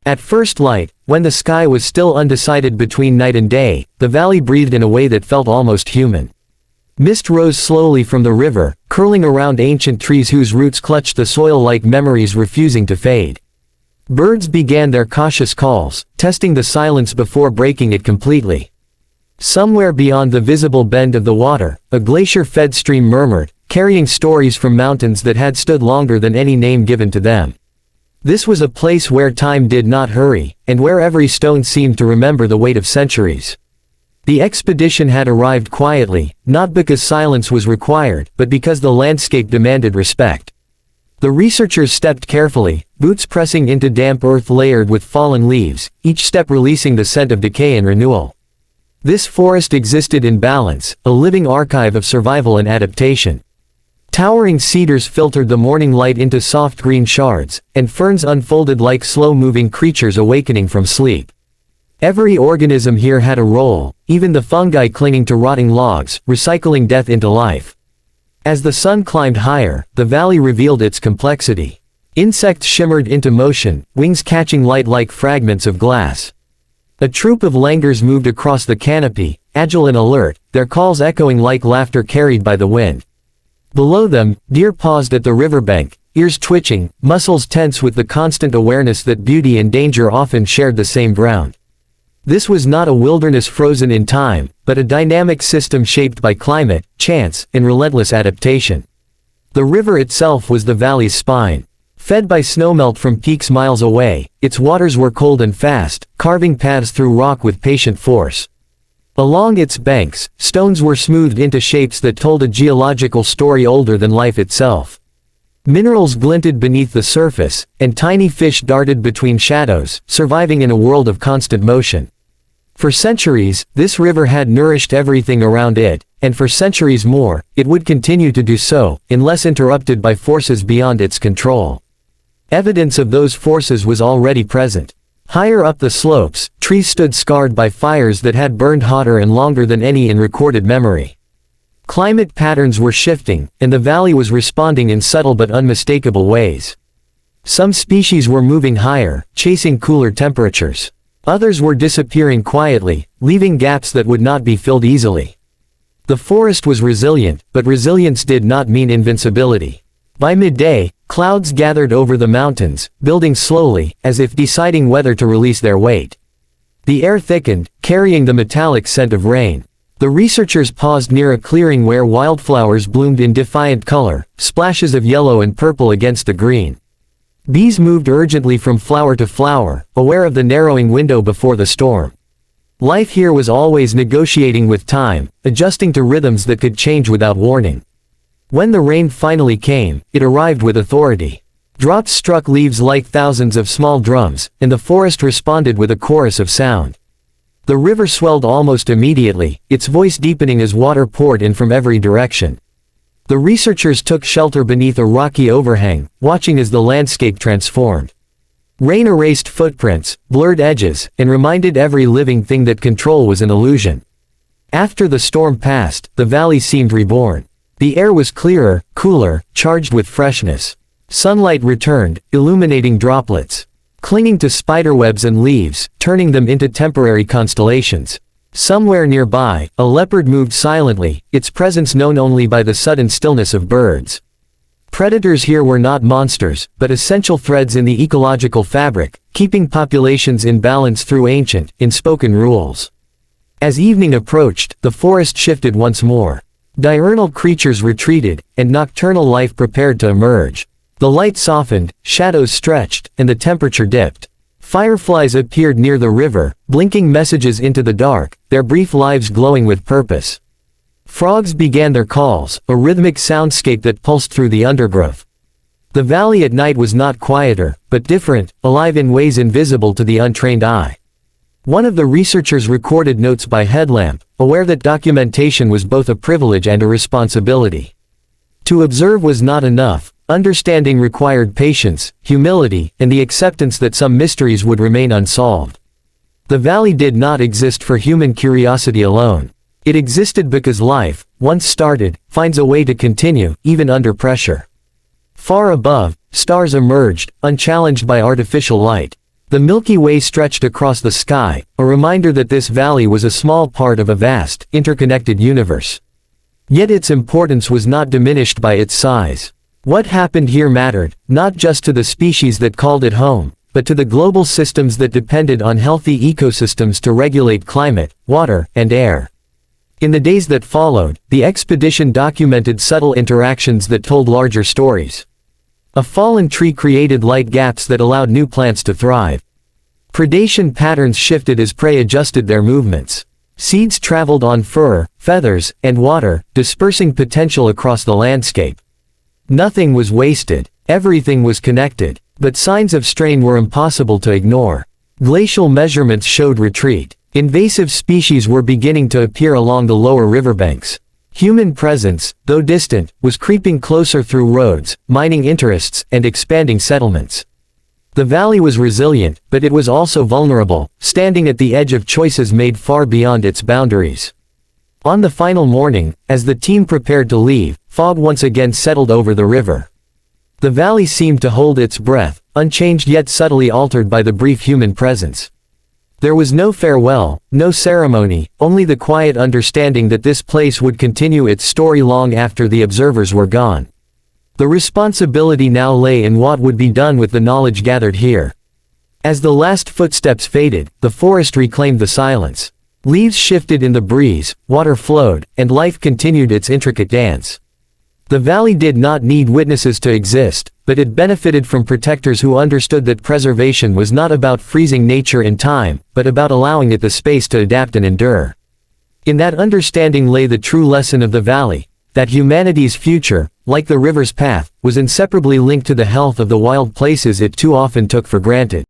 At first light, when the sky was still undecided between night and day, the valley breathed in a way that felt almost human. Mist rose slowly from the river, curling around ancient trees whose roots clutched the soil like memories refusing to fade. Birds began their cautious calls, testing the silence before breaking it completely. Somewhere beyond the visible bend of the water, a glacier-fed stream murmured, carrying stories from mountains that had stood longer than any name given to them. This was a place where time did not hurry, and where every stone seemed to remember the weight of centuries. The expedition had arrived quietly, not because silence was required, but because the landscape demanded respect. The researchers stepped carefully, boots pressing into damp earth layered with fallen leaves, each step releasing the scent of decay and renewal. This forest existed in balance, a living archive of survival and adaptation. Towering cedars filtered the morning light into soft green shards, and ferns unfolded like slow-moving creatures awakening from sleep. Every organism here had a role, even the fungi clinging to rotting logs, recycling death into life. As the sun climbed higher, the valley revealed its complexity. Insects shimmered into motion, wings catching light like fragments of glass. A troop of langurs moved across the canopy, agile and alert, their calls echoing like laughter carried by the wind. Below them, deer paused at the riverbank, ears twitching, muscles tense with the constant awareness that beauty and danger often shared the same ground. This was not a wilderness frozen in time, but a dynamic system shaped by climate, chance, and relentless adaptation. The river itself was the valley's spine. Fed by snowmelt from peaks miles away, its waters were cold and fast, carving paths through rock with patient force. Along its banks, stones were smoothed into shapes that told a geological story older than life itself. Minerals glinted beneath the surface, and tiny fish darted between shadows, surviving in a world of constant motion. For centuries, this river had nourished everything around it, and for centuries more, it would continue to do so, unless interrupted by forces beyond its control. Evidence of those forces was already present. Higher up the slopes, trees stood scarred by fires that had burned hotter and longer than any in recorded memory. Climate patterns were shifting, and the valley was responding in subtle but unmistakable ways. Some species were moving higher, chasing cooler temperatures. Others were disappearing quietly, leaving gaps that would not be filled easily. The forest was resilient, but resilience did not mean invincibility. By midday, clouds gathered over the mountains, building slowly, as if deciding whether to release their weight. The air thickened, carrying the metallic scent of rain. The researchers paused near a clearing where wildflowers bloomed in defiant color, splashes of yellow and purple against the green. Bees moved urgently from flower to flower, aware of the narrowing window before the storm. Life here was always negotiating with time, adjusting to rhythms that could change without warning. When the rain finally came, it arrived with authority. Drops struck leaves like thousands of small drums, and the forest responded with a chorus of sound. The river swelled almost immediately, its voice deepening as water poured in from every direction. The researchers took shelter beneath a rocky overhang, watching as the landscape transformed. Rain erased footprints, blurred edges, and reminded every living thing that control was an illusion. After the storm passed, the valley seemed reborn. The air was clearer, cooler, charged with freshness. Sunlight returned, illuminating droplets, clinging to spiderwebs and leaves, turning them into temporary constellations. Somewhere nearby, a leopard moved silently, its presence known only by the sudden stillness of birds. Predators here were not monsters, but essential threads in the ecological fabric, keeping populations in balance through ancient, unspoken rules. As evening approached, the forest shifted once more. Diurnal creatures retreated, and nocturnal life prepared to emerge. The light softened, shadows stretched, and the temperature dipped. Fireflies appeared near the river, blinking messages into the dark, their brief lives glowing with purpose. Frogs began their calls, a rhythmic soundscape that pulsed through the undergrowth. The valley at night was not quieter, but different, alive in ways invisible to the untrained eye. One of the researchers recorded notes by headlamp, aware that documentation was both a privilege and a responsibility. To observe was not enough. Understanding required patience, humility, and the acceptance that some mysteries would remain unsolved. The valley did not exist for human curiosity alone. It existed because life, once started, finds a way to continue, even under pressure. Far above, stars emerged, unchallenged by artificial light. The Milky Way stretched across the sky, a reminder that this valley was a small part of a vast, interconnected universe. Yet its importance was not diminished by its size. What happened here mattered, not just to the species that called it home, but to the global systems that depended on healthy ecosystems to regulate climate, water, and air. In the days that followed, the expedition documented subtle interactions that told larger stories. A fallen tree created light gaps that allowed new plants to thrive. Predation patterns shifted as prey adjusted their movements. Seeds traveled on fur, feathers, and water, dispersing potential across the landscape. Nothing was wasted. Everything was connected. But signs of strain were impossible to ignore. Glacial measurements showed retreat. Invasive species were beginning to appear along the lower riverbanks. Human presence, though distant, was creeping closer through roads, mining interests, and expanding settlements. The valley was resilient, but it was also vulnerable, standing at the edge of choices made far beyond its boundaries. On the final morning, as the team prepared to leave, fog once again settled over the river. The valley seemed to hold its breath, unchanged yet subtly altered by the brief human presence. There was no farewell, no ceremony, only the quiet understanding that this place would continue its story long after the observers were gone. The responsibility now lay in what would be done with the knowledge gathered here. As the last footsteps faded, the forest reclaimed the silence. Leaves shifted in the breeze, water flowed, and life continued its intricate dance. The valley did not need witnesses to exist, but it benefited from protectors who understood that preservation was not about freezing nature in time, but about allowing it the space to adapt and endure. In that understanding lay the true lesson of the valley, that humanity's future, like the river's path, was inseparably linked to the health of the wild places it too often took for granted.